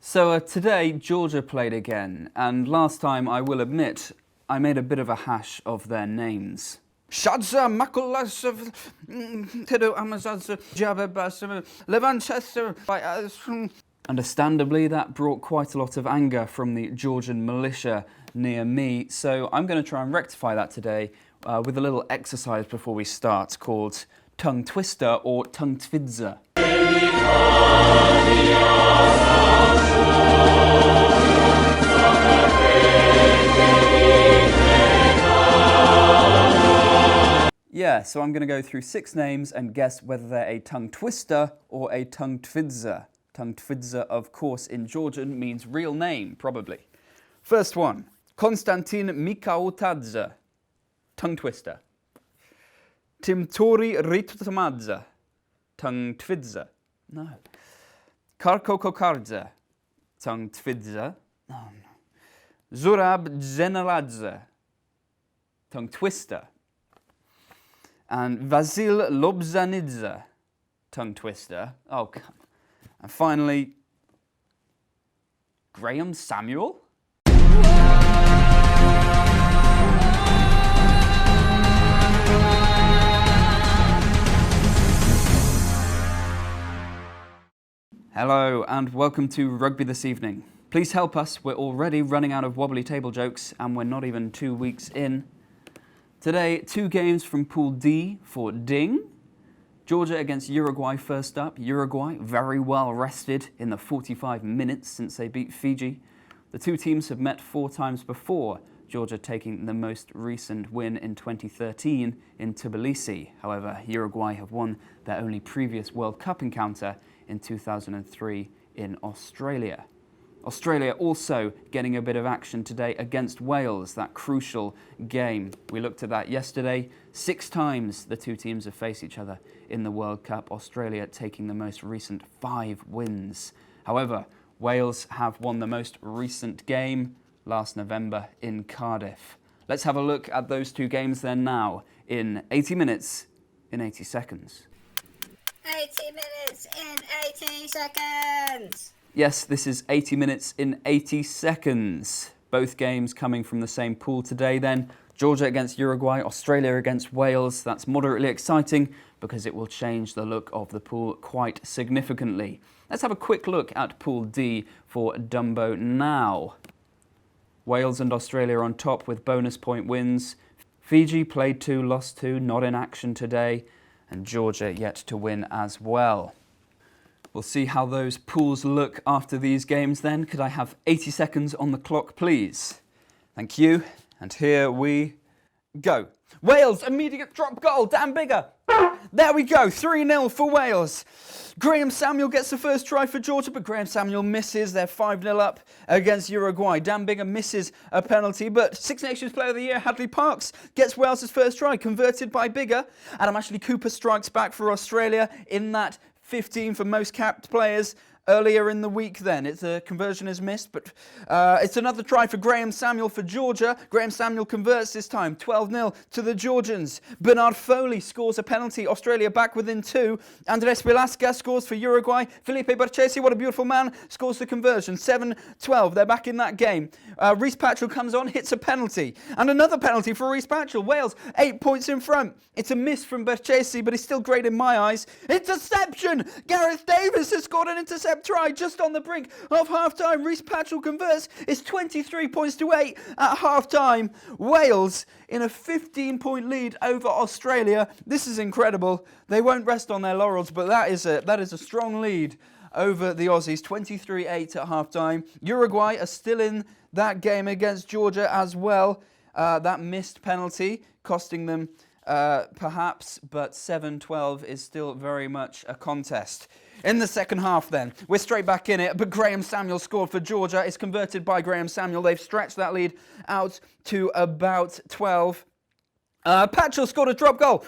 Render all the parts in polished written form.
So today, Georgia played again, and last time, I will admit, I made a bit of a hash of their names. Shadza, Makulas, Tido, Amazaz, Jababas, Levanchester. Understandably, that brought quite a lot of anger from the Georgian militia near me, so I'm going to try and rectify that today with a little exercise before we start called tongue twister or tongue tvidza. Yeah, so I'm going to go through 6 names and guess whether they're a tongue twister or a tongue tvidza. Tongue tvidza, of course, in Georgian means real name, probably. First one, Konstantin Mikautadze, tongue twister. Timtori Ritutamadze, tongue tvidza. No. Karkokokardze, tongue tvidza. No. Zurab Dzeneladze, tongue twister. And Vasil Lobzanidze, tongue twister. Oh, come on. And finally, Graham Samuel? Hello and welcome to Rugby this evening. Please help us, we're already running out of wobbly table jokes and we're not even 2 weeks in. Today, 2 games from Pool D for Ding. Georgia against Uruguay first up. Uruguay very well rested in the 45 minutes since they beat Fiji. The 2 teams have met 4 times before, Georgia taking the most recent win in 2013 in Tbilisi. However, Uruguay have won their only previous World Cup encounter in 2003 in Australia. Australia also getting a bit of action today against Wales, that crucial game. We looked at that yesterday. 6 times the 2 teams have faced each other in the World Cup, Australia taking the most recent 5 wins. However, Wales have won the most recent game last November in Cardiff. Let's have a look at those 2 games then now in 80 minutes in 80 seconds. 80 minutes in 80 seconds! Yes, this is 80 minutes in 80 seconds. Both games coming from the same pool today then. Georgia against Uruguay, Australia against Wales. That's moderately exciting because it will change the look of the pool quite significantly. Let's have a quick look at Pool D for Dumbo now. Wales and Australia on top with bonus point wins. Fiji played 2, lost 2, not in action today. And Georgia yet to win as well. We'll see how those pools look after these games then. Could I have 80 seconds on the clock, please? Thank you. And here we go. Wales, immediate drop goal. Dan Biggar. There we go. 3-0 for Wales. Graham Samuel gets the first try for Georgia, but Graham Samuel misses. They're 5-0 up against Uruguay. Dan Biggar misses a penalty, but Six Nations Player of the Year, Hadley Parkes, gets Wales' first try, converted by Biggar. Adam Ashley Cooper strikes back for Australia in that 15 for most capped players earlier in the week then. It's a conversion is missed, but it's another try for Graham Samuel for Georgia. Graham Samuel converts this time, 12-0 to the Georgians. Bernard Foley scores a penalty, Australia back within 2. Andres Velasquez scores for Uruguay. Felipe Barchesi, what a beautiful man, scores the conversion, 7-12. They're back in that game. Rhys Patchell comes on, hits a penalty. And another penalty for Rhys Patchell. Wales, 8 points in front. It's a miss from Barchesi, but he's still great in my eyes. Interception! Gareth Davis has scored an interception. Try just on the brink of half-time. Rhys Patchell converts. It's 23 points to 8 at half-time. Wales in a 15-point lead over Australia. This is incredible. They won't rest on their laurels, but that is a strong lead over the Aussies. 23-8 at half-time. Uruguay are still in that game against Georgia as well. That missed penalty costing them perhaps, but 7-12 is still very much a contest. In the second half then, we're straight back in it, but Graham Samuel scored for Georgia. It's converted by Graham Samuel. They've stretched that lead out to about 12. Patchell scored a drop goal.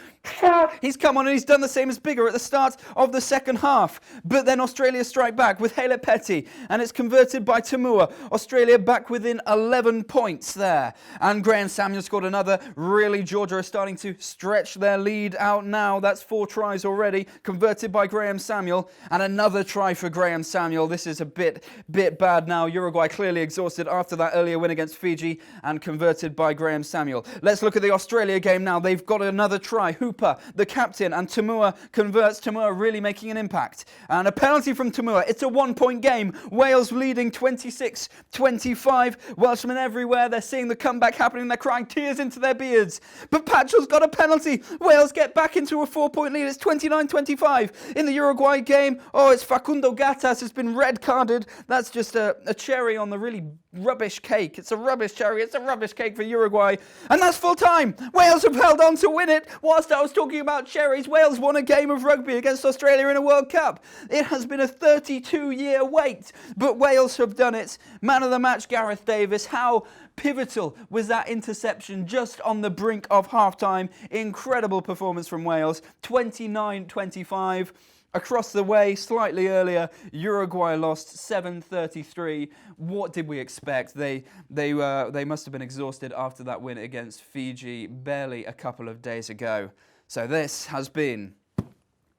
He's come on and he's done the same as Bigger at the start of the second half. But then Australia strike back with Haley Petty and it's converted by Tamua. Australia back within 11 points there. And Graham Samuel scored another. Really, Georgia are starting to stretch their lead out now. That's 4 tries already, converted by Graham Samuel. And another try for Graham Samuel. This is a bit bad now. Uruguay clearly exhausted after that earlier win against Fiji and converted by Graham Samuel. Let's look at the Australia game now. They've got another try. Hooper, the captain, and Tamua converts. Tamua really making an impact. And a penalty from Tamua. It's a 1-point game. Wales leading 26-25. Welshmen everywhere. They're seeing the comeback happening. They're crying tears into their beards. But Patchell's got a penalty. Wales get back into a 4-point lead. It's 29-25. In the Uruguay game, it's Facundo Gatas has been red carded. That's just a cherry on the really rubbish cake. It's a rubbish cherry. It's a rubbish cake for Uruguay. And that's full time. Wales have held on to win it. Whilst I was talking about cherries, Wales won a game of rugby against Australia in a World Cup. It has been a 32-year wait, but Wales have done it. Man of the match, Gareth Davis. How pivotal was that interception just on the brink of halftime? Incredible performance from Wales. 29-25. Across the way, slightly earlier, Uruguay lost 7-33. What did we expect? They must have been exhausted after that win against Fiji barely a couple of days ago. So this has been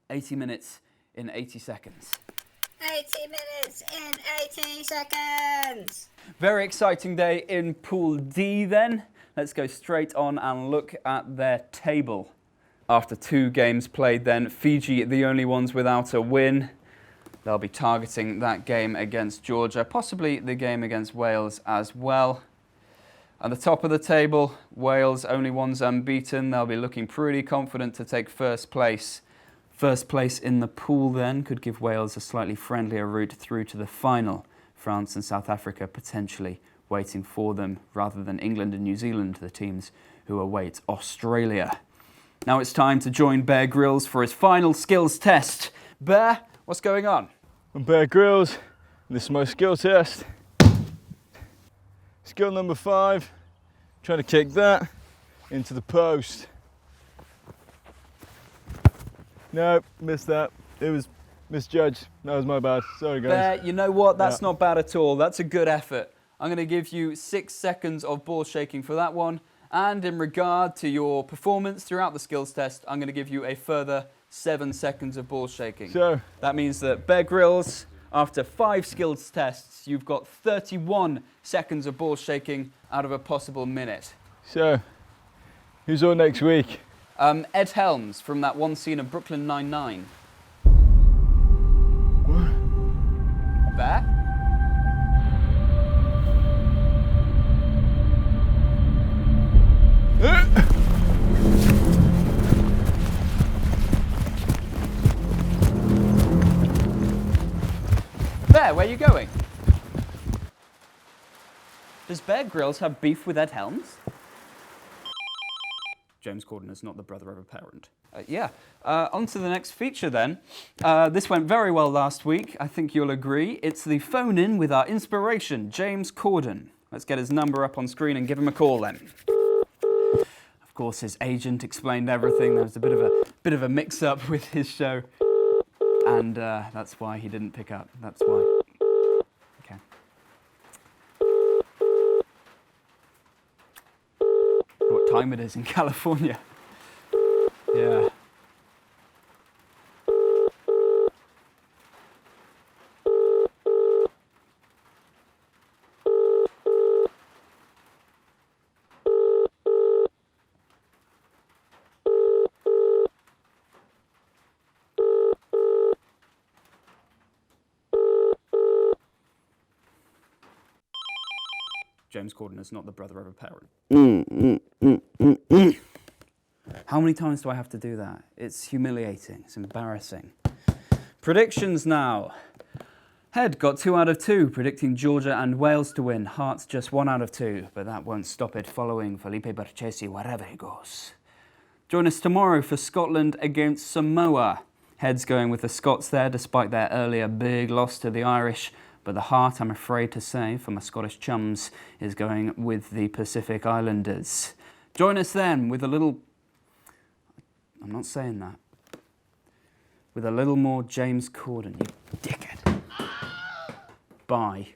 80 minutes in 80 seconds. 80 minutes in 80 seconds. Very exciting day in Pool D then. Let's go straight on and look at their table. After 2 games played then, Fiji the only ones without a win. They'll be targeting that game against Georgia, possibly the game against Wales as well. At the top of the table, Wales only ones unbeaten. They'll be looking pretty confident to take first place. First place in the pool then could give Wales a slightly friendlier route through to the final. France and South Africa potentially waiting for them rather than England and New Zealand, the teams who await Australia. Now it's time to join Bear Grylls for his final skills test. Bear, what's going on? I'm Bear Grylls. This is my skill test. Skill number 5, trying to kick that into the post. No, missed that. It was misjudged. That was my bad. Sorry, guys. Bear, you know what? That's not bad at all. That's a good effort. I'm going to give you 6 seconds of ball shaking for that one. And in regard to your performance throughout the skills test, I'm going to give you a further 7 seconds of ball shaking. So that means that Bear Grylls, after 5 skills tests, you've got 31 seconds of ball shaking out of a possible minute. So, who's on next week? Ed Helms from that one scene of Brooklyn Nine-Nine. What? Bear? Bear, where are you going? Does Bear Grylls have beef with Ed Helms? James Corden is not the brother of a parent. On to the next feature then. This went very well last week, I think you'll agree. It's the phone-in with our inspiration, James Corden. Let's get his number up on screen and give him a call then. Of course, his agent explained everything. There was a bit of a mix-up with his show. And that's why he didn't pick up. That's why. Okay. What time it is in California. Yeah. James Corden is not the brother of a parent. How many times do I have to do that? It's humiliating. It's embarrassing. Predictions now. Head got 2 out of 2, predicting Georgia and Wales to win. Hearts just 1 out of 2, but that won't stop it following Felipe Barchesi wherever he goes. Join us tomorrow for Scotland against Samoa. Heads going with the Scots there, despite their earlier big loss to the Irish. But the heart, I'm afraid to say, for my Scottish chums, is going with the Pacific Islanders. Join us then with a little I'm not saying that. With a little more James Corden, you dickhead. Bye.